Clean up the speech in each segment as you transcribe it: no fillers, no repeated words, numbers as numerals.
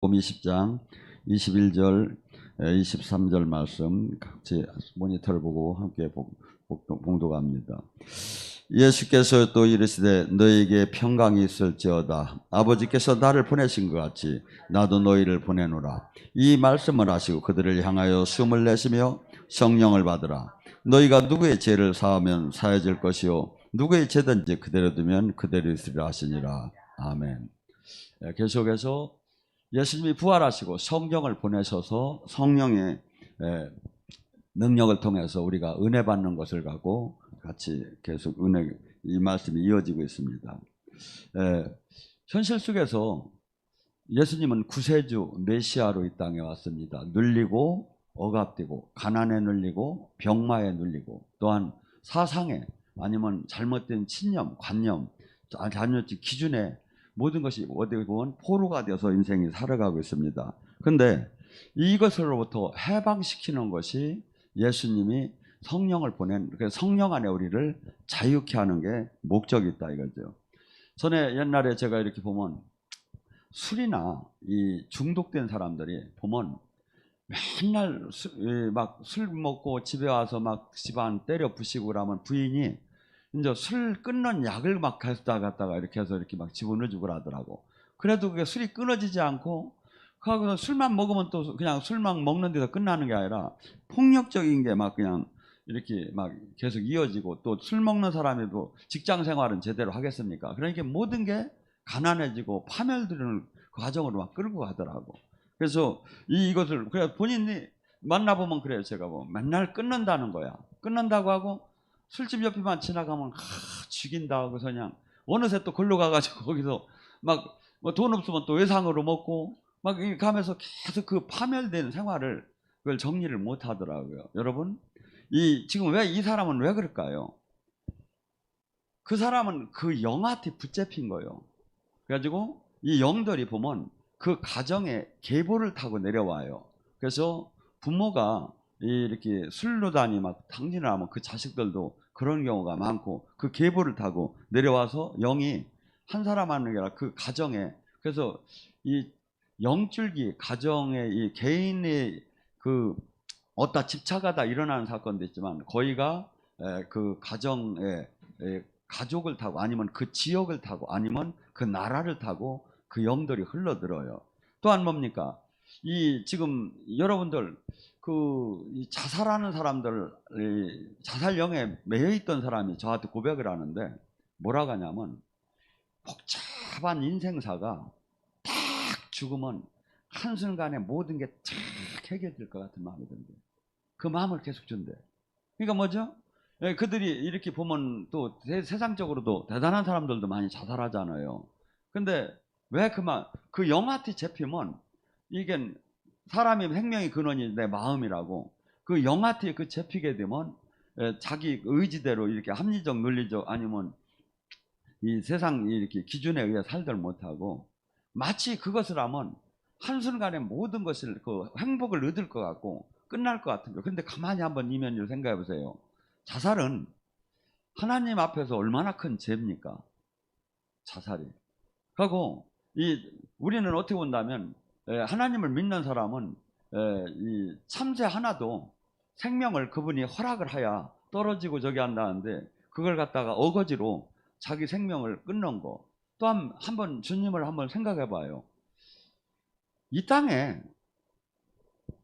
봄 20장 21절 23절 말씀 같이 모니터를 보고 함께 봉독합니다. 예수께서 또 이르시되 너에게 평강이 있을지어다. 아버지께서 나를 보내신 것 같이 나도 너희를 보내노라. 이 말씀을 하시고 그들을 향하여 숨을 내쉬며 성령을 받으라. 너희가 누구의 죄를 사하면 사해질 것이요 누구의 죄든지 그대로 두면 그대로 있으리라 하시니라. 아멘. 계속해서 예수님이 부활하시고 성령을 보내셔서 성령의 능력을 통해서 우리가 은혜 받는 것을 갖고 같이 계속 이 말씀이 이어지고 있습니다. 현실 속에서 예수님은 구세주 메시아로 이 땅에 왔습니다. 눌리고 억압되고 가난에 눌리고 병마에 눌리고 또한 사상에 아니면 잘못된 신념, 관념, 자녀적 기준에 모든 것이 어떻게 보면 포로가 되어서 인생이 살아가고 있습니다. 그런데 이것으로부터 해방시키는 것이 예수님이 성령을 보낸 성령 안에 우리를 자유케 하는 게 목적이 있다 이거죠. 전에 옛날에 제가 이렇게 보면 술이나 이 중독된 사람들이 보면 맨날 막 술 먹고 집에 와서 막 집안 때려 부시고 그러면 부인이 이제 술 끊는 약을 막 갖다가 이렇게 해서 이렇게 막 집어넣어주고 하더라고. 그래도 그게 술이 끊어지지 않고, 그하고 술만 먹으면 또 그냥 술만 먹는 데서 끝나는 게 아니라 폭력적인 게 막 그냥 이렇게 막 계속 이어지고, 또 술 먹는 사람에도 직장 생활은 제대로 하겠습니까? 그러니까 모든 게 가난해지고 파멸되는 과정으로 막 끌고 가더라고. 그래서 이것을 그래 본인이 만나보면 그래요. 제가 뭐 맨날 끊는다는 거야. 끊는다고 하고 술집 옆에만 지나가면 죽인다 하고서 그냥 어느새 또 걸로 가가지고 거기서 막 돈 없으면 또 외상으로 먹고 막 가면서 계속 그 파멸된 생활을 그걸 정리를 못 하더라고요. 여러분, 지금 왜 이 사람은 왜 그럴까요? 그 사람은 그 영한테 붙잡힌 거예요. 그래가지고 이 영들이 보면 그 가정에 계보를 타고 내려와요. 그래서 부모가 이렇게 술로다니 막 탕진을 하면 그 자식들도 그런 경우가 많고 그 계보를 타고 내려와서 영이 한 사람 하는 게 아니라 그 가정에, 그래서 이 영줄기 가정의 이 개인의 그 어디다 집착하다 일어나는 사건도 있지만 거의가 그 가정의 가족을 타고 아니면 그 지역을 타고 아니면 그 나라를 타고 그 영들이 흘러들어요. 또한 뭡니까? 지금 여러분들 자살하는 사람들, 자살령에 매여 있던 사람이 저한테 고백을 하는데 뭐라고 하냐면 복잡한 인생사가 딱 죽으면 한순간에 모든 게 쫙 해결될 것 같은 마음이 든대. 그 마음을 계속 준대. 그러니까 뭐죠? 그들이 이렇게 보면 또 세상적으로도 대단한 사람들도 많이 자살하잖아요. 근데 왜 그 영한테 잡히면 이게 사람이 생명의 근원이 내 마음이라고 그 영한테 잡히게 되면 자기 의지대로 이렇게 합리적 논리적 아니면 이 세상 이렇게 기준에 의해 살들 못하고 마치 그것을 하면 한순간에 모든 것을 그 행복을 얻을 것 같고 끝날 것 같은 거. 근데 가만히 한번 이면을 생각해 보세요. 자살은 하나님 앞에서 얼마나 큰 죄입니까? 자살이. 그리고 우리는 어떻게 본다면 하나님을 믿는 사람은 이 참새 하나도 생명을 그분이 허락을 하야 떨어지고 저기 한다는데 그걸 갖다가 어거지로 자기 생명을 끊는 거. 또 한번 주님을 한번 생각해 봐요. 이 땅에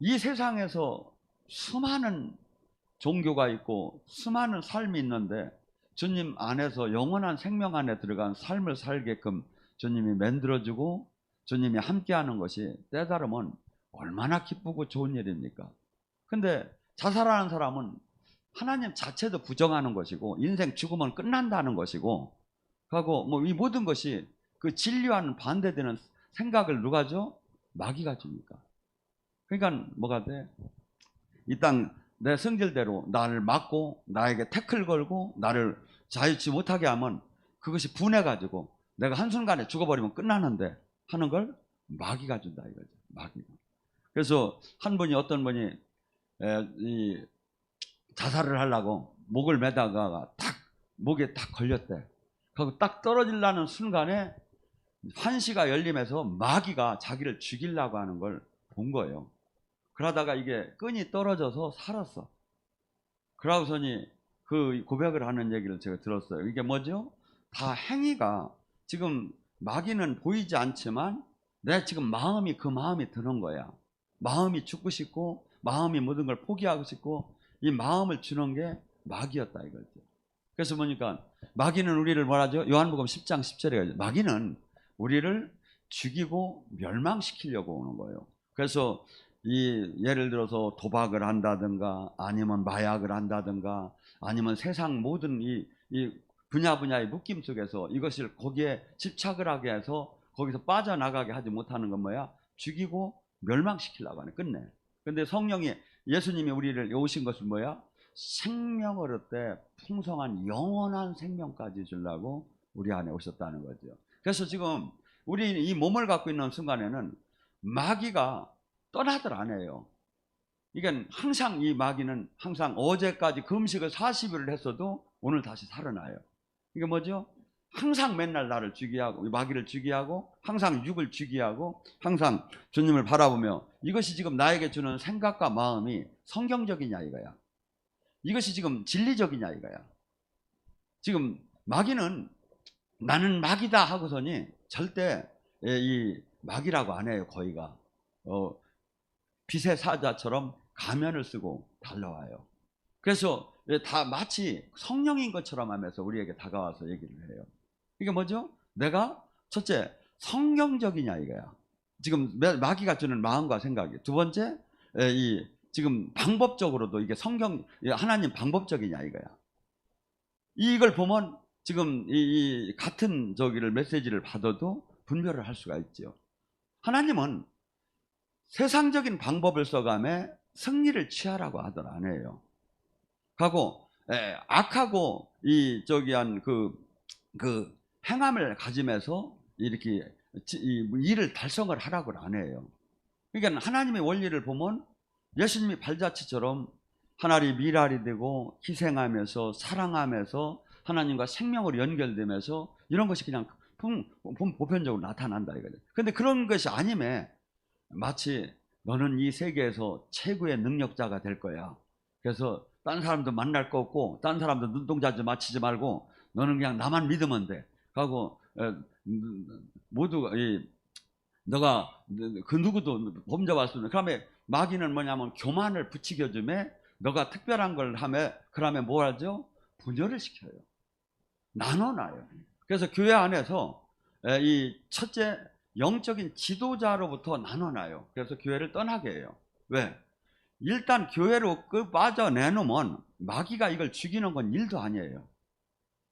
이 세상에서 수많은 종교가 있고 수많은 삶이 있는데 주님 안에서 영원한 생명 안에 들어간 삶을 살게끔 주님이 만들어주고 주님이 함께하는 것이 때다르면 얼마나 기쁘고 좋은 일입니까? 근데 자살하는 사람은 하나님 자체도 부정하는 것이고 인생 죽으면 끝난다는 것이고 하고 뭐 이 모든 것이 그 진리와는 반대되는 생각을 누가 줘? 마귀가 줍니까? 그러니까 뭐가 돼? 이 땅 내 성질대로 나를 막고 나에게 태클 걸고 나를 자유치 못하게 하면 그것이 분해가지고 내가 한순간에 죽어버리면 끝나는데 하는 걸 마귀가 준다 이거죠. 마귀가. 그래서 어떤 분이 이 자살을 하려고 목을 매다가 목에 딱 걸렸대. 그리고 딱 떨어지려는 순간에 환시가 열리면서 마귀가 자기를 죽이려고 하는 걸 본 거예요. 그러다가 이게 끈이 떨어져서 살았어. 그러고서니 그 고백을 하는 얘기를 제가 들었어요. 이게 뭐죠? 다 행위가 지금 마귀는 보이지 않지만 내 지금 마음이 그 마음이 드는 거야. 마음이 죽고 싶고 마음이 모든 걸 포기하고 싶고 이 마음을 주는 게 마귀였다 이거죠. 그래서 보니까 마귀는 우리를 뭐라죠? 요한복음 10장 10절에 마귀는 우리를 죽이고 멸망시키려고 오는 거예요. 그래서 예를 들어서 도박을 한다든가 아니면 마약을 한다든가 아니면 세상 모든 이 분야의 묶임 속에서 이것을 거기에 집착을 하게 해서 거기서 빠져나가게 하지 못하는 건 뭐야? 죽이고 멸망시키려고 하네. 끝내. 근데 성령이 예수님이 우리를 오신 것은 뭐야? 생명을 얻되 풍성한 영원한 생명까지 주려고 우리 안에 오셨다는 거죠. 그래서 지금 우리 이 몸을 갖고 있는 순간에는 마귀가 떠나들 안 해요. 이게 항상 이 마귀는 항상 어제까지 금식을 40일을 했어도 오늘 다시 살아나요. 이게 뭐죠? 항상 맨날 나를 죽이하고 마귀를 죽이하고 항상 육을 죽이하고 항상 주님을 바라보며 이것이 지금 나에게 주는 생각과 마음이 성경적이냐 이거야. 이것이 지금 진리적이냐 이거야. 지금 마귀는 나는 마귀다 하고서니 절대 이 마귀라고 안 해요. 거의가 빛의 사자처럼 가면을 쓰고 달려와요. 그래서 다 마치 성령인 것처럼 하면서 우리에게 다가와서 얘기를 해요. 이게 뭐죠? 내가 첫째 성경적이냐 이거야. 지금 마귀가 주는 마음과 생각이. 두 번째 이 지금 방법적으로도 이게 성경 하나님 방법적이냐 이거야. 이걸 보면 지금 이 같은 저기를 메시지를 받아도 분별을 할 수가 있죠. 하나님은 세상적인 방법을 써가며 승리를 취하라고 하더라 안 해요. 하고 악하고 이 저기한 그 행함을 가지면서 이렇게 이 일을 달성을 하라고 안 해요. 그러니까 하나님의 원리를 보면 예수님이 발자취처럼 하나님 미랄이 되고 희생하면서 사랑하면서 하나님과 생명으로 연결되면서 이런 것이 그냥 보편적으로 나타난다 이거죠. 근데 그런 것이 아님에 마치 너는 이 세계에서 최고의 능력자가 될 거야. 그래서 딴 사람도 만날 거 없고 딴 사람도 눈동자 좀 맞추지 말고 너는 그냥 나만 믿으면 돼. 하고 모두 너가 그 누구도 범죄할 수 없는. 그다음에 마귀는 뭐냐면 교만을 부추겨주매 너가 특별한 걸 하면 그러면 뭐 하죠? 분열을 시켜요. 나눠놔요. 그래서 교회 안에서 이 첫째 영적인 지도자로부터 나눠놔요. 그래서 교회를 떠나게 해요. 왜? 일단 교회로 빠져내놓으면 마귀가 이걸 죽이는 건 일도 아니에요.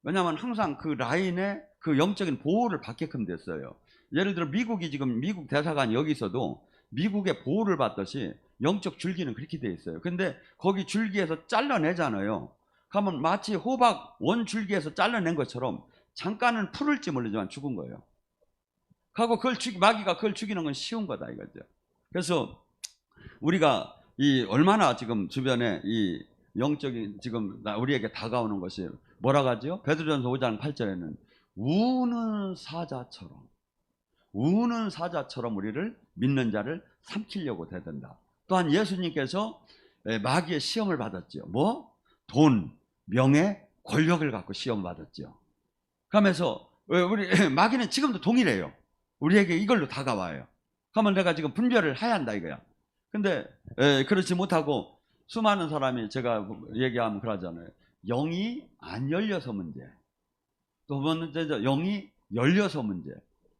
왜냐하면 항상 그 라인에 그 영적인 보호를 받게끔 됐어요. 예를 들어 미국이 지금 미국 대사관이 여기 있어도 미국의 보호를 받듯이 영적 줄기는 그렇게 돼 있어요. 근데 거기 줄기에서 잘라내잖아요. 그러면 마치 호박 원 줄기에서 잘라낸 것처럼 잠깐은 풀을지 모르지만 죽은 거예요. 하고 마귀가 그걸 죽이는 건 쉬운 거다 이거죠. 그래서 우리가 얼마나 지금 주변에 이 영적인 지금 우리에게 다가오는 것이 뭐라고 하죠? 베드로전서 5장 8절에는 우는 사자처럼 우리를 믿는 자를 삼키려고 대든다. 또한 예수님께서 마귀의 시험을 받았죠. 뭐? 돈, 명예, 권력을 갖고 시험 받았죠. 그러면서 우리 마귀는 지금도 동일해요. 우리에게 이걸로 다가와요. 그러면 내가 지금 분별을 해야 한다 이거야. 근데 그렇지 못하고 수많은 사람이 제가 얘기하면 그러잖아요. 영이 안 열려서 문제. 또 번째죠. 영이 열려서 문제.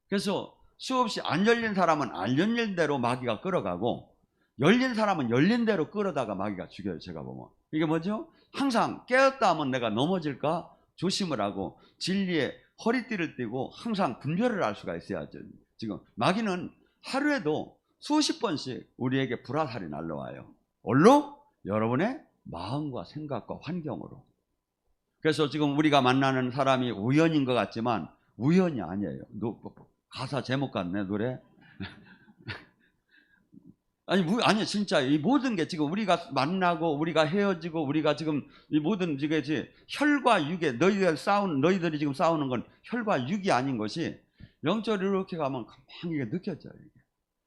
그래서 수없이 안 열린 사람은 안 열린 대로 마귀가 끌어가고 열린 사람은 열린 대로 끌어다가 마귀가 죽여요. 제가 보면. 이게 뭐죠? 항상 깨었다 하면 내가 넘어질까 조심을 하고 진리에 허리띠를 띠고 항상 분별을 할 수가 있어야죠. 지금 마귀는 하루에도 수십 번씩 우리에게 불화살이 날라와요. 뭘로? 여러분의 마음과 생각과 환경으로. 그래서 지금 우리가 만나는 사람이 우연인 것 같지만 우연이 아니에요. 가사 제목 같네 노래. 아니 진짜 이 모든 게 지금 우리가 만나고 우리가 헤어지고 우리가 지금 이 모든 혈과 육의 너희들이 지금 싸우는 건 혈과 육이 아닌 것이 영적으로 이렇게 가면 금방 이게 느껴져요. 이게.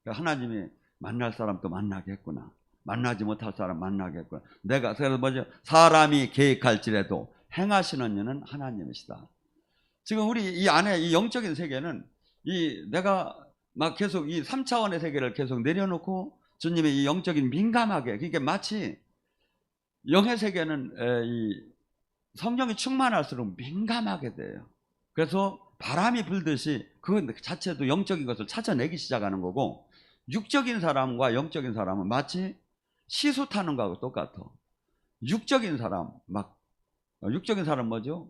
그러니까 하나님이 만날 사람 또 만나겠구나. 만나지 못할 사람 만나겠구나. 내가 그래서 뭐죠? 사람이 계획할지라도 행하시는 이는 하나님이시다. 지금 우리 이 안에 이 영적인 세계는 내가 막 계속 이 3차원의 세계를 계속 내려놓고 주님의 이 영적인 민감하게, 그러니까 마치 영의 세계는 이 성령이 충만할수록 민감하게 돼요. 그래서 바람이 불듯이 그 자체도 영적인 것을 찾아내기 시작하는 거고, 육적인 사람과 영적인 사람은 마치 시소 타는 거하고 똑같아. 육적인 사람 육적인 사람 뭐죠?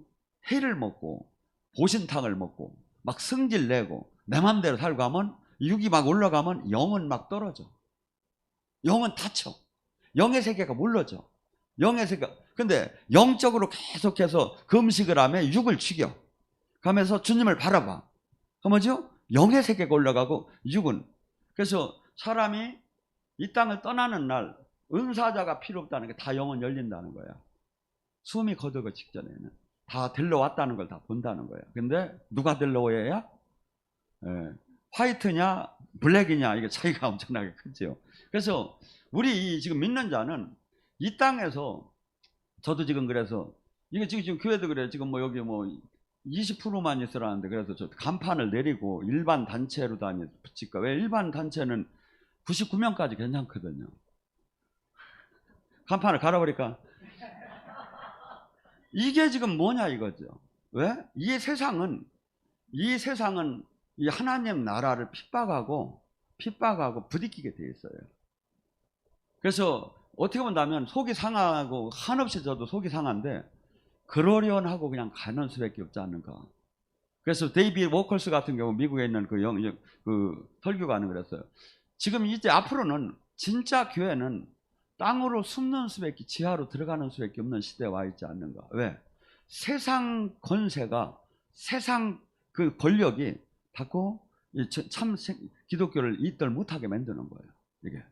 해를 먹고 보신탕을 먹고 막 성질 내고 내 맘대로 살고 하면 육이 막 올라가면 영은 막 떨어져. 영은 다쳐. 영의 세계가 물러져. 영의 세계. 근데 영적으로 계속해서 금식을 하며 육을 죽여 가면서 주님을 바라봐. 그 뭐죠? 영의 세계가 올라가고 육은. 그래서 사람이 이 땅을 떠나는 날 은사자가 필요 없다는 게 다 영은 열린다는 거야. 숨이 거두기 직전에는 다 들러왔다는 걸 다 본다는 거야. 근데 누가 들러와야? 화이트냐 블랙이냐, 이게 차이가 엄청나게 크죠. 그래서 우리 지금 믿는 자는 이 땅에서, 저도 지금 그래서 이게 지금 교회도 그래요. 지금 뭐 여기 뭐 20%만 있으라는데, 그래서 저 간판을 내리고 일반 단체로 붙일까. 왜? 일반 단체는 99명까지 괜찮거든요. 간판을 갈아버릴까? 이게 지금 뭐냐 이거죠. 왜? 이 세상은 이 하나님 나라를 핍박하고 부딪히게 돼 있어요. 그래서 어떻게 본다면 속이 상하고, 한없이 저도 속이 상한데 그러려하고 그냥 가는 수밖에 없지 않는가. 그래서 데이비드 워컬스 같은 경우 미국에 있는 그 설교가는 그랬어요. 지금 이제 앞으로는 진짜 교회는 땅으로 숨는 수밖에, 지하로 들어가는 수밖에 없는 시대에 와 있지 않는가. 왜? 세상 권세가, 세상 그 권력이 자꾸 참 기독교를 이들 못하게 만드는 거예요. 이게.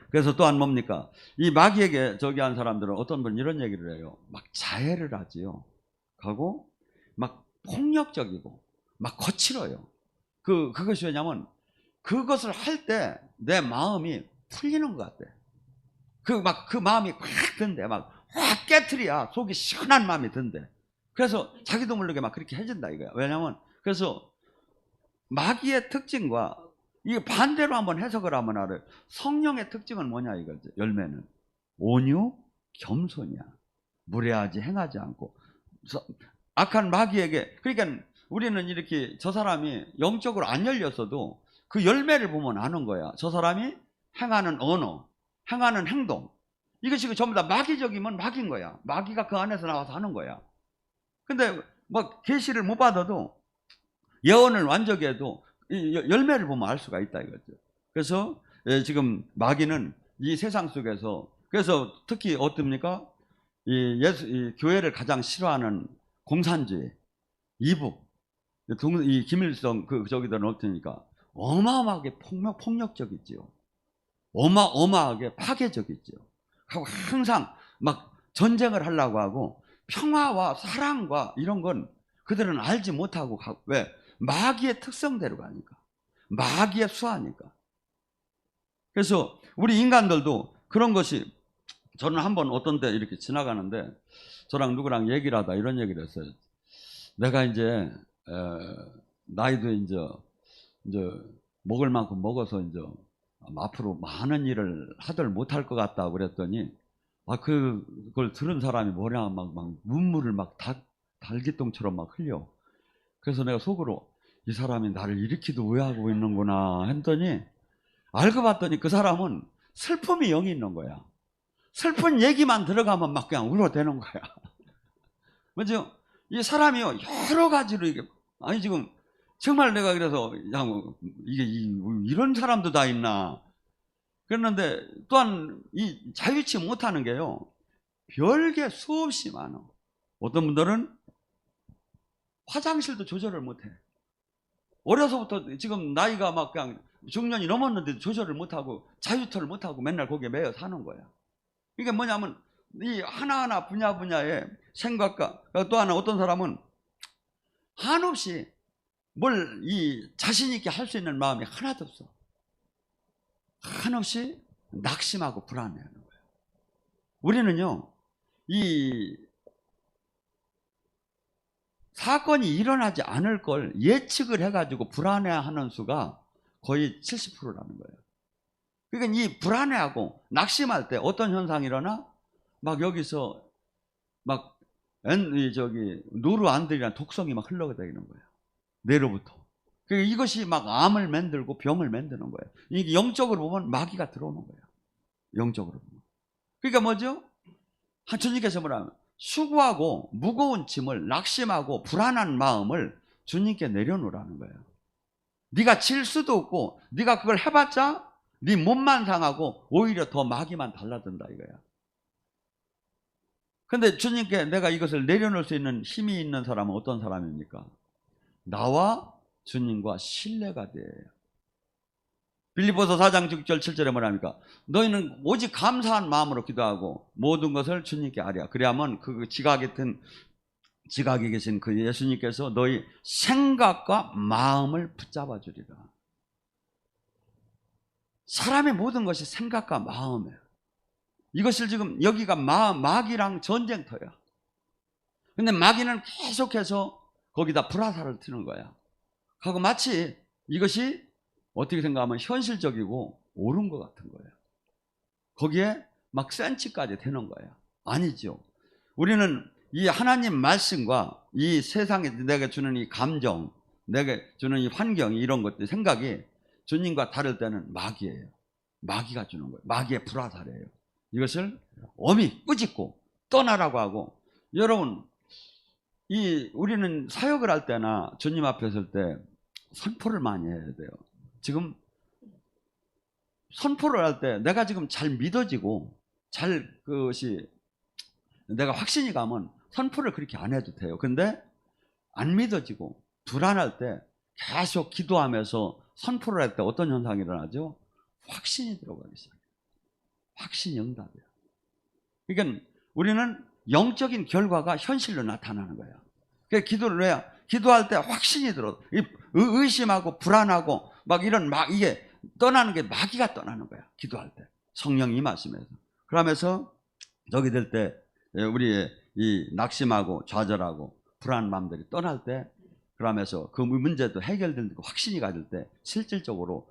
그래서 또한 뭡니까? 이 마귀에게 저기 한 사람들은 어떤 분은 이런 얘기를 해요. 막 자해를 하지요. 하고 막 폭력적이고 막 거칠어요. 그것이 왜냐면 그것을 할 때 내 마음이 풀리는 것 같아. 그 마음이 확 든대. 막 확 깨트려야 속이 시원한 마음이 든대. 그래서 자기도 모르게 막 그렇게 해진다 이거야. 왜냐면 그래서 마귀의 특징과 이게 반대로 한번 해석을 하면 알아요. 성령의 특징은 뭐냐 이거지. 열매는 온유, 겸손이야. 무례하지 행하지 않고. 악한 마귀에게, 그러니까 우리는 이렇게 저 사람이 영적으로 안 열렸어도 그 열매를 보면 아는 거야. 저 사람이 행하는 언어, 행하는 행동, 이것이 전부 다 마귀적이면 마귀인 거야. 마귀가 그 안에서 나와서 하는 거야. 근데 뭐 계시를 못 받아도, 예언을 완전히 해도 열매를 보면 알 수가 있다 이거죠. 그래서 지금 마귀는 이 세상 속에서, 그래서 특히 어떻습니까? 이 교회를 가장 싫어하는 공산주의, 이북, 이 김일성 저기들은 어떻습니까? 어마어마하게 폭력적이지요. 어마어마하게 파괴적이지요. 하고 항상 막 전쟁을 하려고 하고, 평화와 사랑과 이런 건 그들은 알지 못하고 가고. 왜? 마귀의 특성대로 가니까. 마귀의 수하니까. 그래서 우리 인간들도 그런 것이, 저는 한번 어떤 때 이렇게 지나가는데 저랑 누구랑 얘기를 하다 이런 얘기를 했어요. 내가 이제 나이도 이제 먹을 만큼 먹어서 이제 앞으로 많은 일을 하들 못할 것 같다 그랬더니, 그걸 들은 사람이 뭐냐, 막 눈물을 막 달기똥처럼 막 흘려. 그래서 내가 속으로 이 사람이 나를 이렇게도 오해하고 있는구나 했더니, 알고 봤더니 그 사람은 슬픔이 영이 있는 거야. 슬픈 얘기만 들어가면 막 그냥 울어대는 거야. 뭐죠? 이 사람이요, 여러 가지로 이게, 아니 지금 정말 내가 그래서 야, 이게 이런 사람도 다 있나. 그랬는데 또한 이 자유치 못하는 게요, 별게 수없이 많아. 어떤 분들은 화장실도 조절을 못해. 어려서부터 지금 나이가 막 그냥 중년이 넘었는데도 조절을 못하고 자유투를 못하고 맨날 거기에 매여 사는 거야. 이게 뭐냐면 이 하나하나 분야의 생각과, 또 하나 어떤 사람은 한없이 뭘 이 자신 있게 할 수 있는 마음이 하나도 없어. 한없이 낙심하고 불안해하는 거예요. 우리는요, 이 사건이 일어나지 않을 걸 예측을 해가지고 불안해하는 수가 거의 70%라는 거예요. 그러니까 이 불안해하고 낙심할 때 어떤 현상이 일어나? 막 여기서 막 노르안들이란 독성이 막 흘러다니는 거예요. 뇌로부터. 그러니까 이것이 막 암을 만들고 병을 만드는 거예요. 이게 영적으로 보면 마귀가 들어오는 거예요. 영적으로 보면. 그러니까 뭐죠? 주님께서 뭐라면 수고하고 무거운 짐을, 낙심하고 불안한 마음을 주님께 내려놓으라는 거예요. 네가 질 수도 없고 네가 그걸 해봤자 네 몸만 상하고 오히려 더 마귀만 달라든다 이거야. 근데 주님께 내가 이것을 내려놓을 수 있는 힘이 있는 사람은 어떤 사람입니까? 나와 주님과 신뢰가 돼요. 빌립보서 4장 6절 7절에 뭐랍니까? 너희는 오직 감사한 마음으로 기도하고 모든 것을 주님께 아뢰라. 그래야만 그 지각에 계신 그 예수님께서 너희 생각과 마음을 붙잡아 주리라. 사람의 모든 것이 생각과 마음이에요. 이것을 지금 여기가 마귀랑 전쟁터야. 근데 마귀는 계속해서 거기다 불화살을 트는 거야. 하고 마치 이것이 어떻게 생각하면 현실적이고 옳은 것 같은 거예요. 거기에 막 센치까지 되는 거예요. 아니죠. 우리는 이 하나님 말씀과 이 세상에 내가 주는 이 감정, 내가 주는 이 환경, 이런 것들, 생각이 주님과 다를 때는 마귀예요. 마귀가 주는 거예요. 마귀의 불화살이에요. 이것을 엄히 꾸짖고 떠나라고 하고, 여러분, 우리는 사역을 할 때나 주님 앞에 설 때 선포를 많이 해야 돼요. 지금 선포를 할 때 내가 지금 잘 믿어지고 그것이 내가 확신이 가면 선포를 그렇게 안 해도 돼요. 근데 안 믿어지고 불안할 때 계속 기도하면서 선포를 할 때 어떤 현상이 일어나죠? 확신이 들어가기 시작해요. 확신이 응답이에요. 그러니까 우리는 영적인 결과가 현실로 나타나는 거예요. 그러니까 기도를 해야, 기도할 때 확신이 들어. 의심하고 불안하고 막 이게 떠나는 게 마귀가 떠나는 거야. 기도할 때 성령이 임하시면서. 그러면서 저기 될 때 우리의 이 낙심하고 좌절하고 불안한 마음들이 떠날 때, 그러면서 그 문제도 해결되고 확신이 가질 때 실질적으로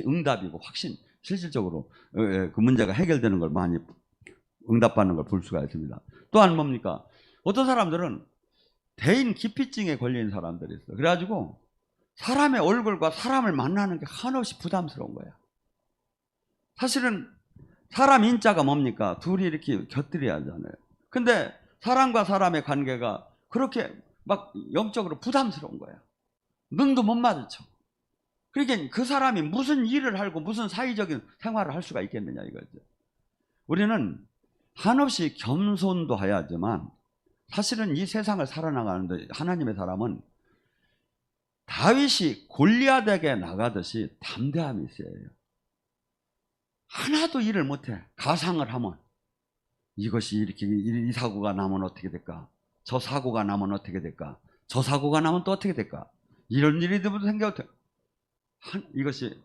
응답이고 확신, 실질적으로 그 문제가 해결되는 걸 많이 응답받는 걸 볼 수가 있습니다. 또한 뭡니까? 어떤 사람들은 대인 기피증에 걸린 사람들이 있어요. 그래가지고 사람의 얼굴과 사람을 만나는 게 한없이 부담스러운 거야. 사실은 사람 인자가 뭡니까? 둘이 이렇게 곁들여야 하잖아요. 근데 사람과 사람의 관계가 그렇게 막 영적으로 부담스러운 거야. 눈도 못 마주쳐. 그러니까 그 사람이 무슨 일을 하고 무슨 사회적인 생활을 할 수가 있겠느냐 이거죠. 우리는 한없이 겸손도 해야지만 사실은 이 세상을 살아나가는데 하나님의 사람은 다윗이 골리앗에게 나가듯이 담대함이 있어야 해요. 하나도 일을 못해. 가상을 하면 이것이 이렇게 이 사고가 나면 어떻게 될까? 저 사고가 나면 어떻게 될까? 저 사고가 나면 또 어떻게 될까? 이런 일이 생겨도 이것이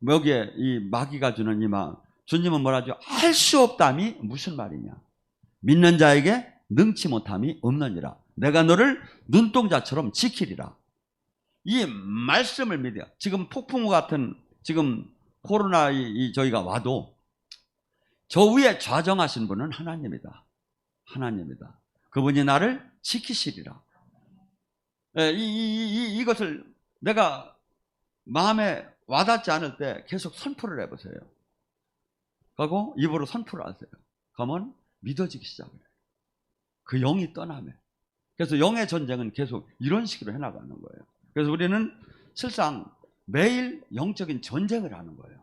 여기에 이 마귀가 주는 이 마음, 주님은 뭐라죠? 할 수 없담이 무슨 말이냐? 믿는 자에게 능치 못함이 없느니라. 내가 너를 눈동자처럼 지키리라. 이 말씀을 믿어요. 지금 폭풍우 같은 지금 코로나 저희가 와도 저 위에 좌정하신 분은 하나님이다. 하나님이다. 그분이 나를 지키시리라. 이것을 내가 마음에 와닿지 않을 때 계속 선포를 해보세요. 하고 입으로 선포를 하세요. 그러면 믿어지기 시작해요. 그 영이 떠나면. 그래서 영의 전쟁은 계속 이런 식으로 해나가는 거예요. 그래서 우리는 실상 매일 영적인 전쟁을 하는 거예요.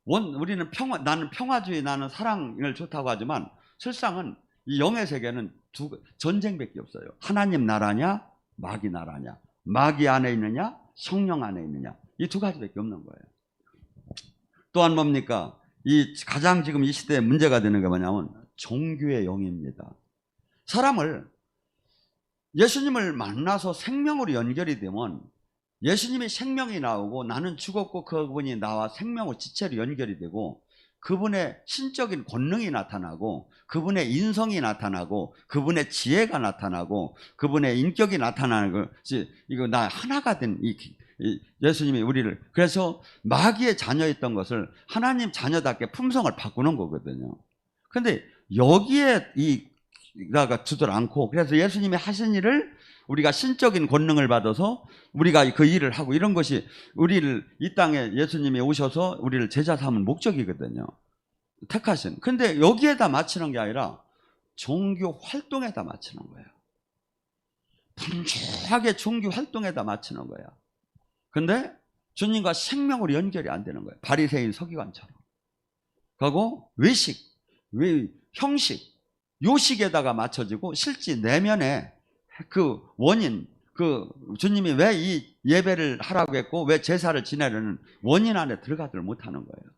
우리는 나는 평화주의, 나는 사랑을 좋다고 하지만 실상은 이 영의 세계는 전쟁밖에 없어요. 하나님 나라냐, 마귀 나라냐, 마귀 안에 있느냐, 성령 안에 있느냐, 이 두 가지밖에 없는 거예요. 또한 뭡니까? 가장 지금 이 시대에 문제가 되는 게 뭐냐면 종교의 영입니다. 사람을 예수님을 만나서 생명으로 연결이 되면 예수님이 생명이 나오고 나는 죽었고 그분이 나와 생명으로 지체로 연결이 되고 그분의 신적인 권능이 나타나고 그분의 인성이 나타나고 그분의 지혜가 나타나고 그분의 인격이 나타나는 것이 이거 나 하나가 된 이 예수님이 우리를 그래서 마귀의 자녀였던 것을 하나님 자녀답게 품성을 바꾸는 거거든요. 근데 여기에 이가 두들 않고 그래서 예수님이 하신 일을 우리가 신적인 권능을 받아서 우리가 그 일을 하고 이런 것이 우리를 이 땅에 예수님이 오셔서 우리를 제자 삼은 목적이거든요. 택하신. 근데 여기에다 맞추는 게 아니라 종교 활동에다 맞추는 거예요. 분주하게 종교 활동에다 맞추는 거예요. 근데 주님과 생명으로 연결이 안 되는 거예요. 바리새인 서기관처럼. 그리고 형식, 요식에다가 맞춰지고 실제 내면에 그 원인, 그 주님이 왜 이 예배를 하라고 했고 왜 제사를 지내려는 원인 안에 들어가지를 못하는 거예요.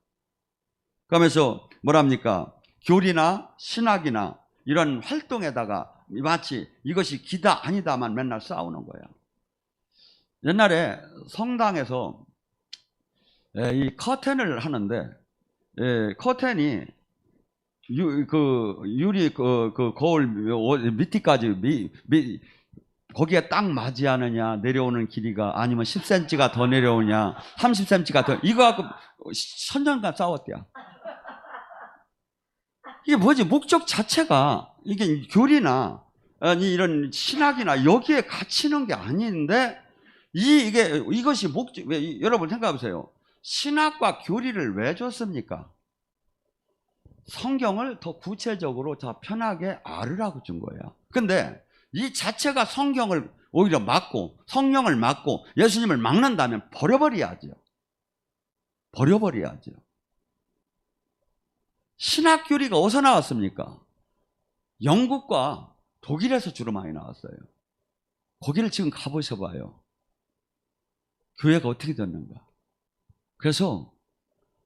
그러면서 뭐랍니까? 교리나 신학이나 이런 활동에다가 마치 이것이 기다 아니다만 맨날 싸우는 거예요. 옛날에 성당에서 이 커튼을 하는데 커튼이 유리 거울 밑에까지 거기에 딱 맞이하느냐 내려오는 길이가 아니면 10cm가 더 내려오냐 30cm가 더 이거 갖고 천년간 싸웠대요. 이게 뭐지? 목적 자체가 이게 교리나 아니 이런 신학이나 여기에 갇히는 게 아닌데 이것이 목적. 여러분 생각해 보세요. 신학과 교리를 왜 줬습니까? 성경을 더 구체적으로 더 편하게 알으라고 준 거예요. 근데 이 자체가 성경을 오히려 막고 성령을 막고 예수님을 막는다면 버려버려야죠. 버려버려야죠. 신학 교리가 어디서 나왔습니까? 영국과 독일에서 주로 많이 나왔어요. 거기를 지금 가보셔 봐요. 교회가 어떻게 됐는가. 그래서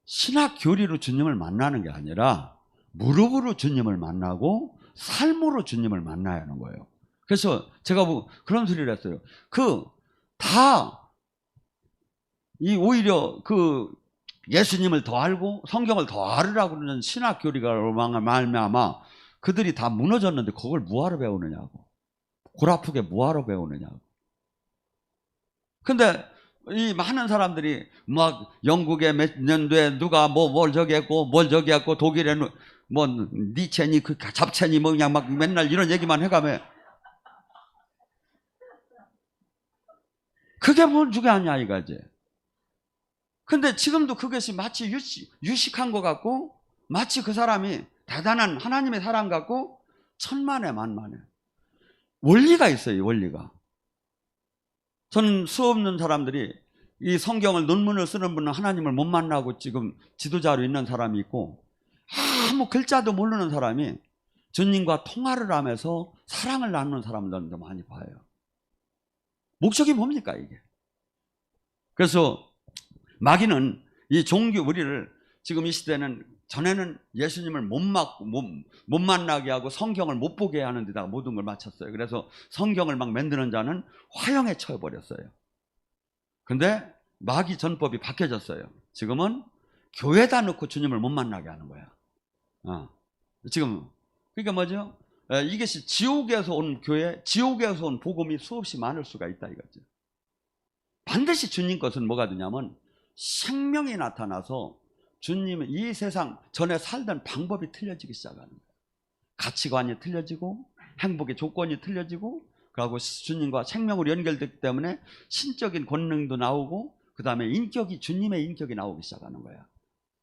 신학 교리로 주님을 만나는 게 아니라 무릎으로 주님을 만나고 삶으로 주님을 만나야 하는 거예요. 그래서 제가 그런 소리를 했어요. 오히려 예수님을 더 알고 성경을 더 알으라고 그러는 신학 교리가 말미암아 그들이 다 무너졌는데 그걸 뭐하러 배우느냐고. 골 아프게 뭐하러 배우느냐고. 근데 이 많은 사람들이 막 영국에 몇 년도에 누가 뭘 저기 했고 뭘 저기 했고 독일에 뭐 니체니 그 잡채니 뭐 그냥 막 맨날 이런 얘기만 해가며 그게 뭘 중요하냐 이거지. 근데 지금도 그것이 마치 유식한 것 같고 마치 그 사람이 대단한 하나님의 사람 같고 천만에 만만해. 원리가 있어요. 원리가. 저는 수없는 사람들이 이 성경을 논문을 쓰는 분은 하나님을 못 만나고 지금 지도자로 있는 사람이 있고 아무 글자도 모르는 사람이 주님과 통화를 하면서 사랑을 나누는 사람들도 많이 봐요. 목적이 뭡니까 이게? 그래서 마귀는 이 종교 우리를 지금 이 시대는 전에는 예수님을 못 만나게 하고 성경을 못 보게 하는 데다가 모든 걸 맞췄어요. 그래서 성경을 막 만드는 자는 화형에 처해버렸어요. 근데 마귀 전법이 바뀌어졌어요. 지금은 교회에다 넣고 주님을 못 만나게 하는 거야. 지금 그러니까 뭐죠? 이것이 지옥에서 온 교회, 지옥에서 온 복음이 수없이 많을 수가 있다 이거죠. 반드시 주님 것은 뭐가 되냐면 생명이 나타나서 주님은 이 세상 전에 살던 방법이 틀려지기 시작하는 거예요. 가치관이 틀려지고 행복의 조건이 틀려지고 그리고 주님과 생명으로 연결됐기 때문에 신적인 권능도 나오고 그 다음에 인격이 주님의 인격이 나오기 시작하는 거야.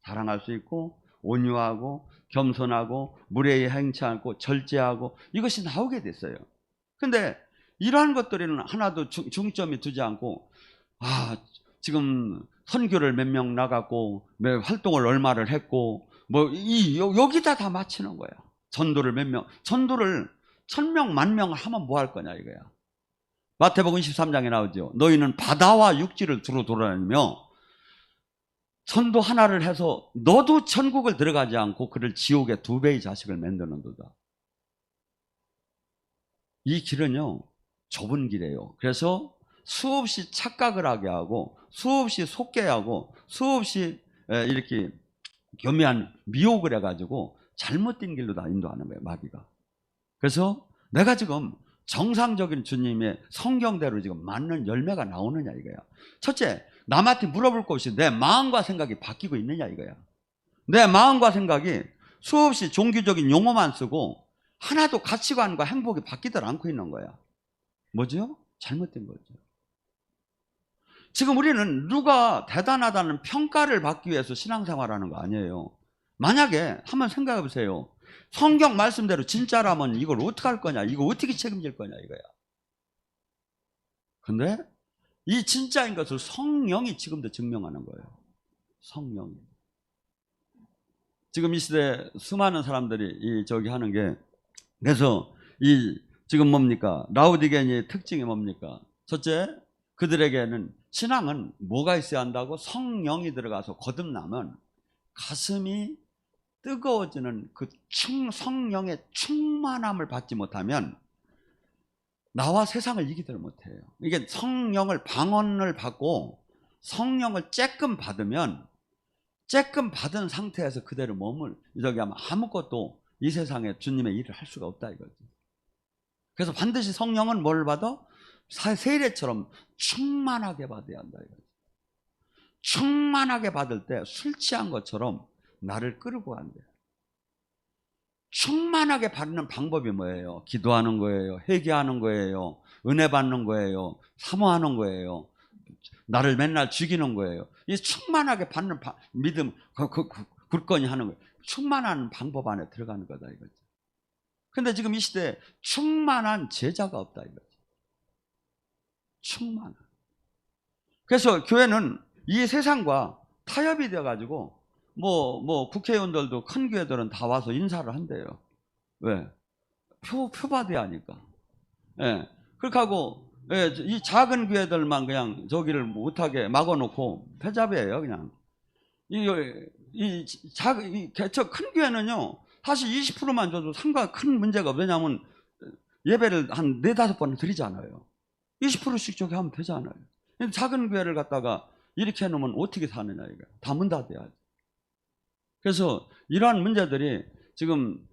사랑할 수 있고 온유하고 겸손하고 무례히 행치 않고 절제하고 이것이 나오게 됐어요. 근데 이러한 것들에는 하나도 중점이 두지 않고 지금 선교를 몇 명 나갔고 활동을 얼마를 했고 뭐 여기다 다 맞추는 거야. 전도를 몇 명, 전도를 1000명, 10,000명을 하면 뭐 할 거냐 이거야. 마태복음 23장에 나오죠. 너희는 바다와 육지를 두루 돌아다니며 전도 하나를 해서 너도 천국을 들어가지 않고 그를 지옥의 2배의 자식을 만드는도다. 이 길은요 좁은 길이에요. 그래서 수없이 착각을 하게 하고 수없이 속게 하고 수없이 이렇게 교묘한 미혹을 해가지고 잘못된 길로 다 인도하는 거예요, 마귀가. 그래서 내가 지금 정상적인 주님의 성경대로 지금 맞는 열매가 나오느냐 이거야. 첫째, 남한테 물어볼 것이 내 마음과 생각이 바뀌고 있느냐 이거야. 내 마음과 생각이 수없이 종교적인 용어만 쓰고 하나도 가치관과 행복이 바뀌들 않고 있는 거야. 뭐죠? 잘못된 거죠. 지금 우리는 누가 대단하다는 평가를 받기 위해서 신앙생활하는 거 아니에요. 만약에 한번 생각해 보세요. 성경 말씀대로 진짜라면 이걸 어떻게 할 거냐, 이거 어떻게 책임질 거냐 이거야. 근데 이 진짜인 것을 성령이 지금도 증명하는 거예요. 성령이. 지금 이 시대에 수많은 사람들이 저기 하는 게, 그래서 지금 뭡니까? 라우디게니의 특징이 뭡니까? 첫째, 그들에게는 신앙은 뭐가 있어야 한다고? 성령이 들어가서 거듭나면 가슴이 뜨거워지는 그 성령의 충만함을 받지 못하면 나와 세상을 이기들 못해요. 이게 성령을 방언을 받고 성령을 쬐끔 받으면 쬐끔 받은 상태에서 그대로 몸을 저기 하면 아무것도 이 세상에 주님의 일을 할 수가 없다 이거지. 그래서 반드시 성령은 뭘 받아? 세례처럼 충만하게 받아야 한다 이거지. 충만하게 받을 때 술 취한 것처럼 나를 끌고 간대. 충만하게 받는 방법이 뭐예요? 기도하는 거예요. 회개하는 거예요. 은혜 받는 거예요. 사모하는 거예요. 나를 맨날 죽이는 거예요. 이 충만하게 받는 믿음, 굳건히 하는 거예요. 충만한 방법 안에 들어가는 거다 이거죠. 근데 지금 이 시대에 충만한 제자가 없다 이거죠. 충만한. 그래서 교회는 이 세상과 타협이 되어가지고 국회의원들도 큰 교회들은 다 와서 인사를 한대요. 왜? 표 받아야 하니까. 예. 그렇게 하고, 예, 이 작은 교회들만 그냥 저기를 못하게 막아놓고 패잡이에요, 그냥. 큰 교회는요, 사실 20%만 줘도 큰 문제가 없어요. 왜냐하면 예배를 한 4-5번 드리잖아요. 20%씩 저기 하면 되잖아요. 작은 교회를 갖다가 이렇게 해놓으면 어떻게 사느냐, 이거. 다 문 닫아야지. 그래서 이러한 문제들이 지금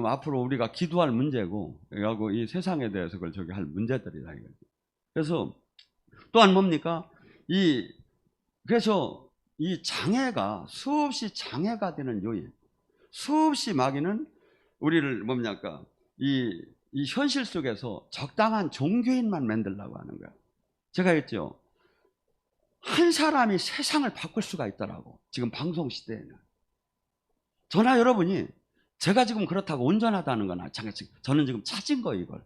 앞으로 우리가 기도할 문제고, 하고 이 세상에 대해서 그걸 저기 할 문제들이다 이거죠. 그래서 또한 뭡니까? 그래서 이 장애가 수없이 장애가 되는 요인, 수없이 마귀는 우리를 뭡니까? 이 현실 속에서 적당한 종교인만 만들려고 하는 거야. 제가 했죠. 한 사람이 세상을 바꿀 수가 있더라고. 지금 방송 시대에는. 저나 여러분이 제가 지금 그렇다고 온전하다는 건 저는 지금 찾은 거예요, 이걸.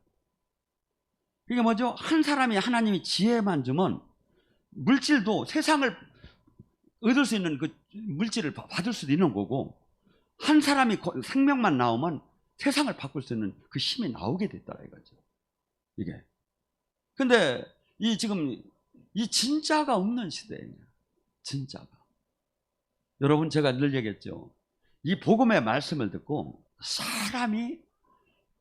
이게 뭐죠? 한 사람이 하나님이 지혜만 주면 물질도 세상을 얻을 수 있는 그 물질을 받을 수도 있는 거고, 한 사람이 생명만 나오면 세상을 바꿀 수 있는 그 힘이 나오게 됐더라 이거죠. 이게. 근데 지금 이 진짜가 없는 시대예요. 진짜가. 여러분 제가 늘 얘기했죠. 이 복음의 말씀을 듣고 사람이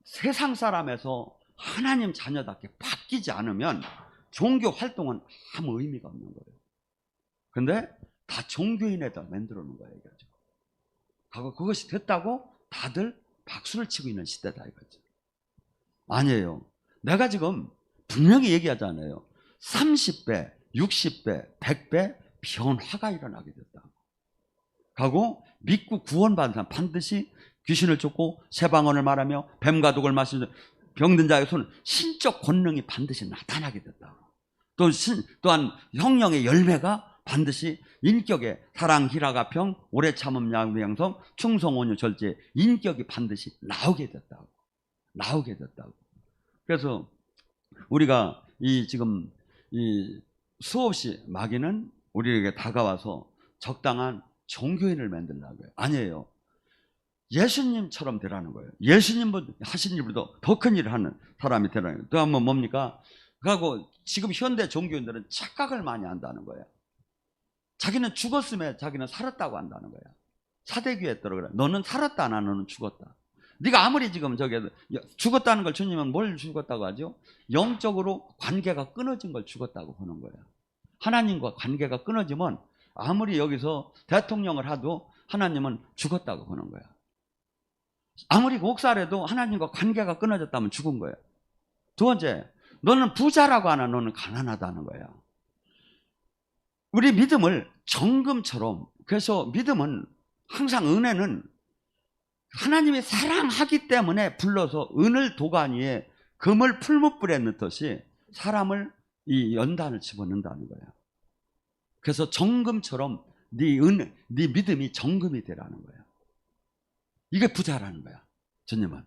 세상 사람에서 하나님 자녀답게 바뀌지 않으면 종교 활동은 아무 의미가 없는 거예요. 근데 다 종교인에다 만들어 놓은 거예요. 이거죠. 그것이 됐다고 다들 박수를 치고 있는 시대다 이거죠. 아니에요. 내가 지금 분명히 얘기하잖아요. 30배, 60배, 100배 변화가 일어나게 됐다. 하고 믿고 구원받은 사람 반드시 귀신을 쫓고 새방언을 말하며 뱀과 독을 마시는 병든 자의 손은 신적 권능이 반드시 나타나게 됐다. 또한 성령의 열매가 반드시 인격의 사랑, 희락, 평, 오래 참음, 양성, 충성, 온유, 절제, 인격이 반드시 나오게 됐다고. 나오게 됐다고. 그래서 우리가 지금 수없이 마귀는 우리에게 다가와서 적당한 종교인을 만들려고요. 아니에요. 예수님처럼 되라는 거예요. 예수님 하신 일보다 더 큰 일을 하는 사람이 되라는 거예요. 또 한번 뭡니까? 그리고 지금 현대 종교인들은 착각을 많이 한다는 거예요. 자기는 죽었으면 자기는 살았다고 한다는 거야. 사대교에 들어가라. 너는 살았다, 너는 죽었다. 네가 아무리 지금 저게 죽었다는 걸 주님은 뭘 죽었다고 하죠? 영적으로 관계가 끊어진 걸 죽었다고 보는 거예요. 하나님과 관계가 끊어지면 아무리 여기서 대통령을 하도 하나님은 죽었다고 보는 거예요. 아무리 목사라도 하나님과 관계가 끊어졌다면 죽은 거예요. 두 번째, 너는 부자라고 하나 너는 가난하다는 거예요. 우리 믿음을 정금처럼, 그래서 믿음은 항상 은혜는 하나님이 사랑하기 때문에 불러서 은을 도가니 위에 금을 풀무불에 넣듯이 사람을 이 연단을 집어넣는다는 거예요. 그래서 정금처럼 네 믿음이 정금이 되라는 거예요. 이게 부자라는 거야, 주님은.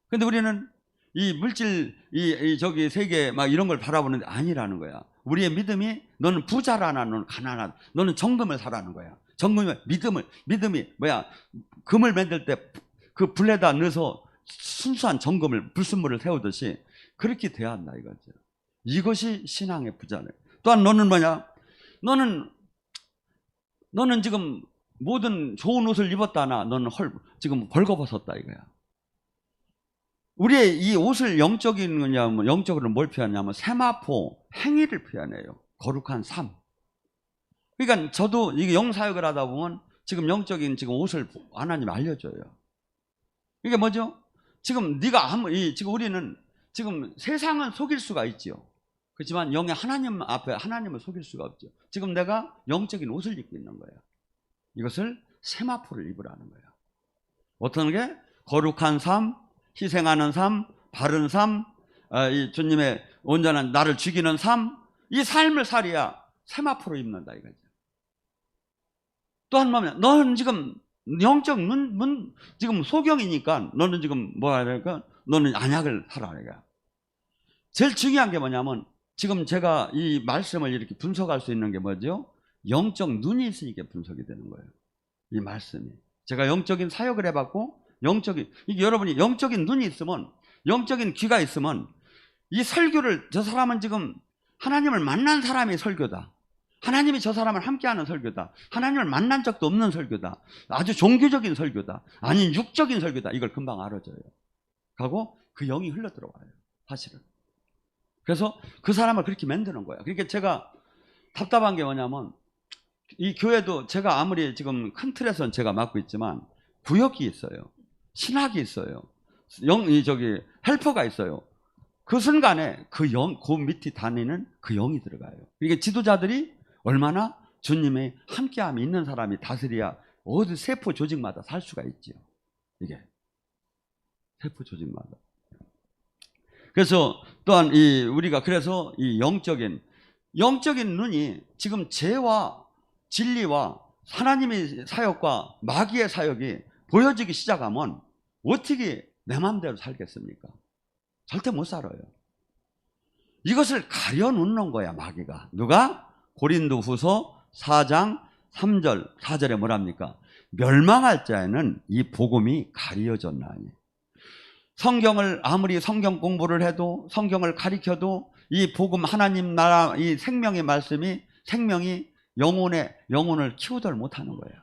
근데 우리는 이 물질, 저기 세계 막 이런 걸 바라보는데 아니라는 거야. 우리의 믿음이 너는 부자라나 너는 가난하다. 너는 정금을 사라는 거야. 정금이 믿음이 뭐야? 금을 만들 때 그 불에다 넣어서 순수한 정금을 불순물을 세우듯이 그렇게 돼야 한다 이거죠. 이것이 신앙의 부자네. 또한 너는 뭐냐? 너는 지금 모든 좋은 옷을 입었다나 너는 지금 벌거벗었다 이거야. 우리의 이 옷을 영적으로 뭘 표현하냐면 세마포, 행위를 표현해요. 거룩한 삶. 그러니까 저도 이게 영사역을 하다 보면 지금 영적인 지금 옷을 하나님 알려줘요. 이게 뭐죠? 지금 지금 우리는 지금 세상은 속일 수가 있죠. 그렇지만 영의 하나님 앞에 하나님을 속일 수가 없죠. 지금 내가 영적인 옷을 입고 있는 거예요. 이것을 세마포를 입으라는 거예요. 어떤 게? 거룩한 삶, 희생하는 삶, 바른 삶, 이 주님의 온전한 나를 죽이는 삶, 이 삶을 살아야 세마포를 입는다 이거죠. 또 한 번은 너는 지금 영적 지금 소경이니까 너는 지금 뭐라 그럴까? 너는 안약을 하라 이거야. 제일 중요한 게 뭐냐면 지금 제가 이 말씀을 이렇게 분석할 수 있는 게 뭐죠? 영적 눈이 있으니까 분석이 되는 거예요. 이 말씀이. 제가 영적인 사역을 해봤고 이게 여러분이 영적인 눈이 있으면, 영적인 귀가 있으면 이 설교를, 저 사람은 지금 하나님을 만난 사람의 설교다. 하나님이 저 사람을 함께하는 설교다. 하나님을 만난 적도 없는 설교다. 아주 종교적인 설교다. 아닌 육적인 설교다. 이걸 금방 알아줘요. 하고 그 영이 흘러 들어와요. 사실은. 그래서 그 사람을 그렇게 만드는 거예요. 그러니까 제가 답답한 게 뭐냐면 이 교회도 제가 아무리 지금 큰 틀에서는 제가 맡고 있지만 구역이 있어요. 신학이 있어요. 헬퍼가 있어요. 그 순간에 그 밑에 다니는 그 영이 들어가요. 그러니까 지도자들이 얼마나 주님의 함께함이 있는 사람이 다스려야 어디 세포 조직마다 살 수가 있지요. 이게 세포 조직마다. 그래서 또한 우리가 그래서 이 영적인 눈이 지금 죄와 진리와 하나님의 사역과 마귀의 사역이 보여지기 시작하면 어떻게 내 마음대로 살겠습니까? 절대 못 살아요. 이것을 가려놓는 거야 마귀가. 누가? 고린도후서 4장 3절 4절에 뭐랍니까? 멸망할 자에는 이 복음이 가려졌나니. 성경을 아무리 성경 공부를 해도 성경을 가리켜도 이 복음 하나님 나라 이 생명의 말씀이 생명이 영혼을 키우들 못하는 거예요.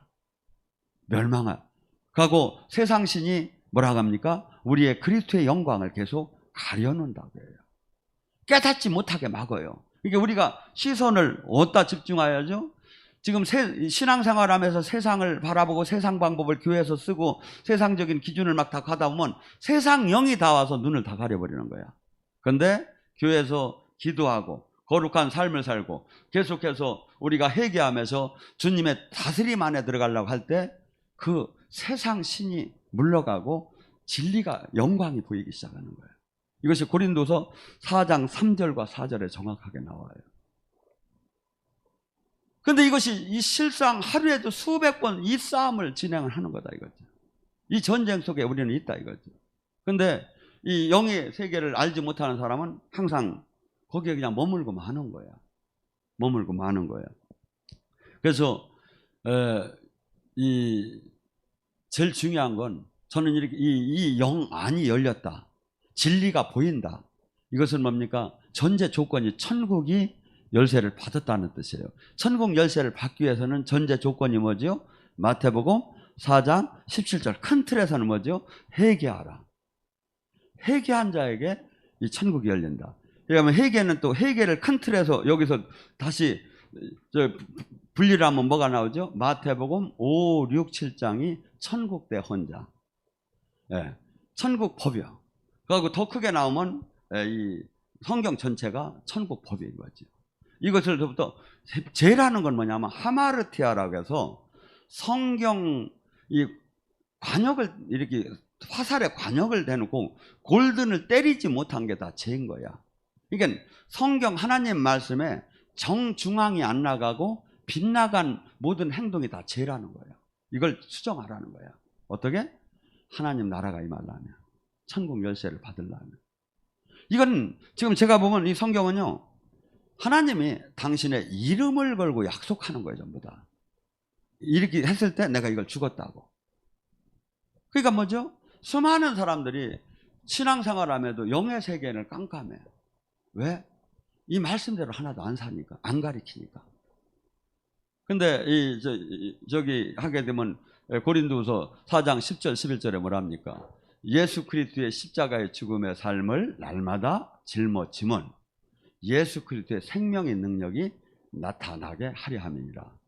멸망할. 그리고 세상 신이 뭐라고 합니까? 우리의 그리스도의 영광을 계속 가려놓는다고 해요. 깨닫지 못하게 막아요. 그러니까 우리가 시선을 어디다 집중해야죠? 지금 신앙생활하면서 세상을 바라보고 세상 방법을 교회에서 쓰고 세상적인 기준을 막 다 가다 보면 세상 영이 다 와서 눈을 다 가려버리는 거야. 그런데 교회에서 기도하고 거룩한 삶을 살고 계속해서 우리가 회개하면서 주님의 다스림 안에 들어가려고 할 때 그 세상 신이 물러가고 진리가 영광이 보이기 시작하는 거예요. 이것이 고린도서 4장 3절과 4절에 정확하게 나와요. 근데 이것이 이 실상 하루에도 수백 번 이 싸움을 진행을 하는 거다 이거죠. 이 전쟁 속에 우리는 있다 이거죠. 근데 이 영의 세계를 알지 못하는 사람은 항상 거기에 그냥 머물고 마는 거야. 머물고 마는 거야. 그래서 제일 중요한 건 저는 이렇게 이 영 안이 열렸다. 진리가 보인다. 이것은 뭡니까? 전제 조건이 천국이 열쇠를 받았다는 뜻이에요. 천국 열쇠를 받기 위해서는 전제 조건이 뭐죠? 마태복음 4장 17절 큰 틀에서는 뭐죠? 회개하라. 회개한 자에게 이 천국이 열린다. 그러면 회개는 또 회개를 큰 틀에서 여기서 다시 분리를 하면 뭐가 나오죠? 마태복음 5, 6, 7장이 천국 대 혼자. 예, 천국 법이요. 그리고 더 크게 나오면 이 성경 전체가 천국 법인 거죠. 이것을부터 죄라는 건 뭐냐면 하마르티아라고 해서 성경 이 관역을 이렇게 화살에 관역을 대놓고 골든을 때리지 못한 게 다 죄인 거야. 그러니까 성경 하나님 말씀에 정중앙이 안 나가고 빗나간 모든 행동이 다 죄라는 거야. 이걸 수정하라는 거야. 어떻게? 하나님 나라가 임하려면, 천국 열쇠를 받으려면. 이건 지금 제가 보면 이 성경은요, 하나님이 당신의 이름을 걸고 약속하는 거예요, 전부 다. 이렇게 했을 때 내가 이걸 죽었다고. 그러니까 뭐죠? 수많은 사람들이 신앙생활하면도 영의 세계를 깜깜해. 왜? 이 말씀대로 하나도 안 사니까, 안 가리키니까. 근데 저기 하게 되면 고린도후서 4장 10절 11절에 뭐랍니까? 예수 그리스도의 십자가의 죽음의 삶을 날마다 짊어짐은 예수 그리스도의 생명의 능력이 나타나게 하려 함이니라.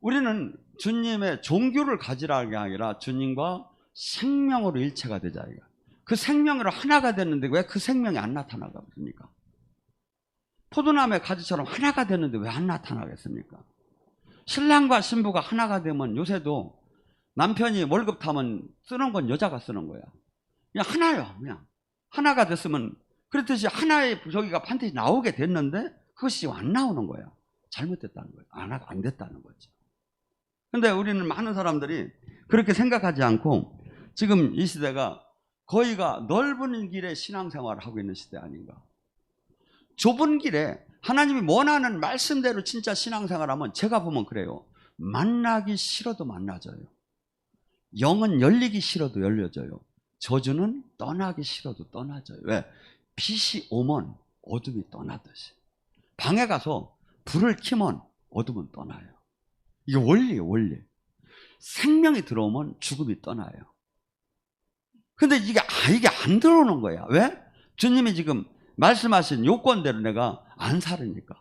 우리는 주님의 종교를 가지라는 게 아니라 주님과 생명으로 일체가 되자. 그 생명으로 하나가 됐는데 왜 그 생명이 안 나타나겠습니까? 포도나무의 가지처럼 하나가 됐는데 왜 안 나타나겠습니까? 신랑과 신부가 하나가 되면 요새도 남편이 월급 타면 쓰는 건 여자가 쓰는 거야. 그냥 하나요. 그냥 하나가 됐으면 그렇듯이 하나의 저기가 반드시 나오게 됐는데 그것이 안 나오는 거야. 잘못됐다는 거예요. 안 됐다는 거죠. 근데 우리는 많은 사람들이 그렇게 생각하지 않고 지금 이 시대가 거의가 넓은 길에 신앙생활을 하고 있는 시대 아닌가. 좁은 길에 하나님이 원하는 말씀대로 진짜 신앙생활하면 제가 보면 그래요. 만나기 싫어도 만나져요. 영은 열리기 싫어도 열려져요. 저주는 떠나기 싫어도 떠나져요. 왜? 빛이 오면 어둠이 떠나듯이. 방에 가서 불을 켜면 어둠은 떠나요. 이게 원리예요, 원리. 생명이 들어오면 죽음이 떠나요. 근데 이게 안 들어오는 거야. 왜? 주님이 지금 말씀하신 요건대로 내가 안 살으니까.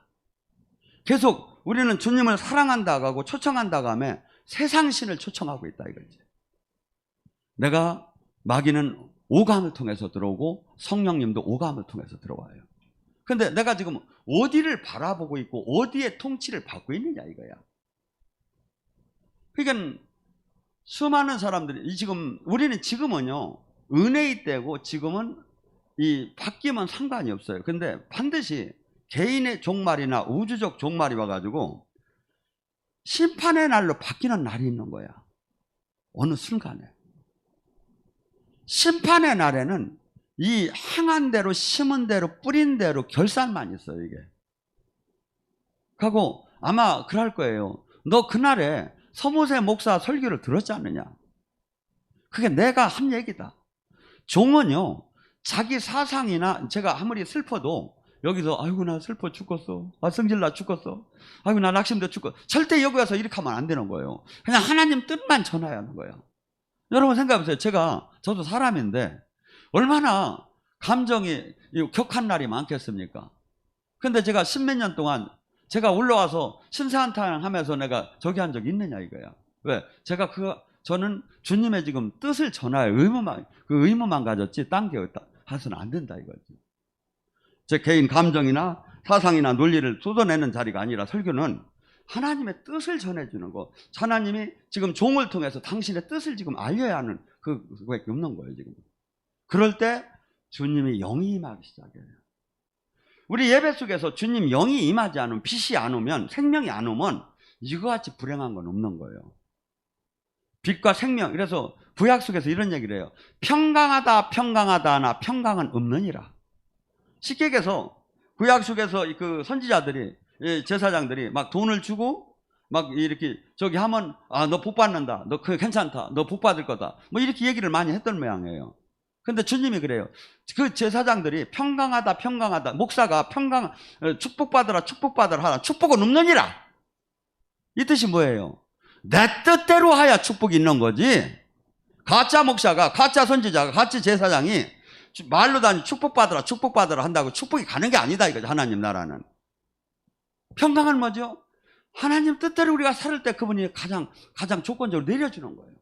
계속 우리는 주님을 사랑한다고 하고 초청한다고 하면 세상신을 초청하고 있다 이거지. 내가 마귀는 오감을 통해서 들어오고 성령님도 오감을 통해서 들어와요. 근데 내가 지금 어디를 바라보고 있고 어디에 통치를 받고 있느냐 이거야. 그러니까 수많은 사람들이 지금 우리는 지금은요 은혜의 때고 지금은 이 바뀌면 상관이 없어요. 근데 반드시 개인의 종말이나 우주적 종말이 와가지고 심판의 날로 바뀌는 날이 있는 거야. 어느 순간에. 심판의 날에는 이 행한 대로 심은 대로 뿌린 대로 결산만 있어요 이게. 하고 아마 그럴 거예요. 너 그날에 서모세 목사 설교를 들었지 않느냐. 그게 내가 한 얘기다. 종은요 자기 사상이나 제가 아무리 슬퍼도 여기서 아이고 나 슬퍼 죽겠어. 아 성질 나 죽겠어. 아이고 나 낙심돼 죽겠어. 절대 여기 와서 이렇게 하면 안 되는 거예요. 그냥 하나님 뜻만 전해야 하는 거예요. 여러분 생각해 보세요. 저도 사람인데 얼마나 감정이 격한 날이 많겠습니까? 근데 제가 십몇 년 동안 제가 올라와서 신사한탄 하면서 내가 저기 한 적 있느냐 이거야. 왜? 저는 주님의 지금 뜻을 전할 의무만 가졌지 딴 게 해서는 안 된다 이거지. 제 개인 감정이나 사상이나 논리를 쏟아내는 자리가 아니라 설교는 하나님의 뜻을 전해주는 거. 하나님이 지금 종을 통해서 당신의 뜻을 지금 알려야 하는 그거밖에 없는 거예요 지금. 그럴 때 주님이 영이 임하기 시작해요. 우리 예배 속에서 주님 영이 임하지 않으면 빛이 안 오면 생명이 안 오면 이거같이 불행한 건 없는 거예요. 빛과 생명. 그래서 구약 속에서 이런 얘기를 해요. 평강하다 하나 평강은 없느니라. 쉽게 얘기해서 구약 속에서 그 선지자들이 제사장들이 막 돈을 주고 막 이렇게 저기 하면 너 복 받는다. 너 그거 괜찮다. 너 복 받을 거다. 뭐 이렇게 얘기를 많이 했던 모양이에요. 근데 주님이 그래요. 그 제사장들이 평강하다. 목사가 축복받으라 하라. 축복은 없느니라. 이 뜻이 뭐예요? 내 뜻대로 하야 축복이 있는 거지. 가짜 목사가, 가짜 선지자가, 가짜 제사장이 말로 다니 축복받으라, 축복받으라 한다고 축복이 가는 게 아니다 이거죠. 하나님 나라는. 평강은 뭐죠? 하나님 뜻대로 우리가 살 때 그분이 가장 조건적으로 내려주는 거예요.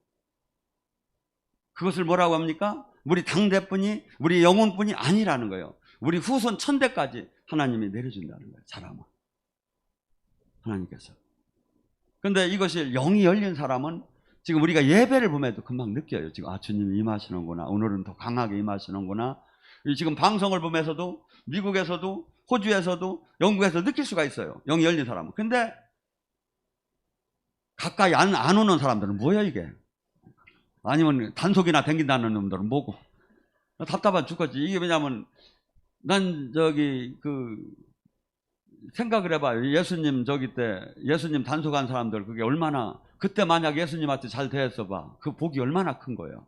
그것을 뭐라고 합니까? 우리 당대뿐이, 우리 영혼뿐이 아니라는 거예요. 우리 후손 천대까지 하나님이 내려준다는 거예요. 잘하면. 하나님께서. 근데 이것이 영이 열린 사람은 지금 우리가 예배를 보면도 금방 느껴요. 지금 주님이 임하시는구나. 오늘은 더 강하게 임하시는구나. 지금 방송을 보면서도 미국에서도 호주에서도 영국에서 느낄 수가 있어요. 영이 열린 사람은. 근데 가까이 안 오는 사람들은 뭐야 이게? 아니면 단속이나 댕긴다는 놈들은 뭐고? 답답한 죽겠지. 이게 왜냐면 난 생각을 해봐요. 예수님 예수님 단속한 사람들 그게 얼마나, 그때 만약 예수님한테 잘 대했어 봐. 그 복이 얼마나 큰 거예요.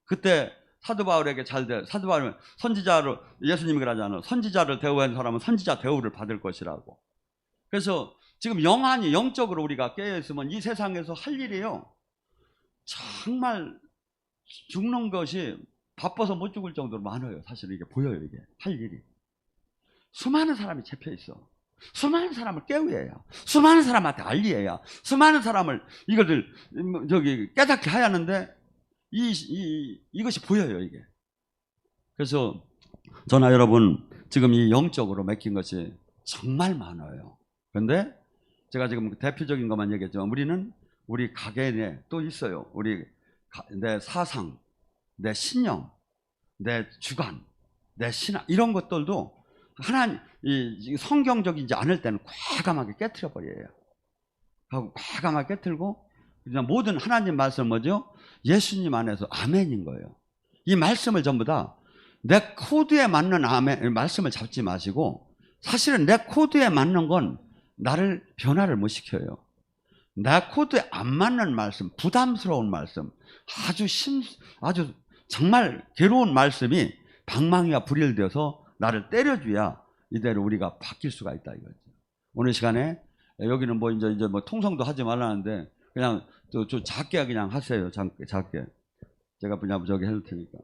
그때 사도 바울에게 사도 바울은 선지자를, 예수님이 그러잖아요. 선지자를 대우한 사람은 선지자 대우를 받을 것이라고. 그래서 지금 영적으로 우리가 깨어있으면 이 세상에서 할 일이요. 정말 죽는 것이 바빠서 못 죽을 정도로 많아요. 사실 이게 보여요. 이게 할 일이. 수많은 사람이 잡혀있어. 수많은 사람을 깨워야 해요. 수많은 사람한테 알려야 해요. 수많은 사람을 이것을 깨닫게 해야 하는데 이것이 보여요. 이게. 그래서 저나 여러분 지금 이 영적으로 맡긴 것이 정말 많아요. 그런데 제가 지금 대표적인 것만 얘기했지만 우리 가게 내에 또 있어요. 내 사상, 내 신념, 내 주관, 내 신앙 이런 것들도 하나님 성경적이지 않을 때는 과감하게 깨트려 버려요. 하고 과감하게 깨트리고 그냥 모든 하나님 말씀 뭐죠? 예수님 안에서 아멘인 거예요. 이 말씀을 전부 다 내 코드에 맞는 아멘 말씀을 잡지 마시고, 사실은 내 코드에 맞는 건 나를 변화를 못 시켜요. 내 코드에 안 맞는 말씀, 부담스러운 말씀, 아주 정말 괴로운 말씀이 방망이가 불일되어서 나를 때려줘야 이대로 우리가 바뀔 수가 있다 이거죠. 오늘 시간에 여기는 이제 통성도 하지 말라는데 그냥 좀 작게 그냥 하세요. 작게. 제가 그냥 저기 해줄 테니까.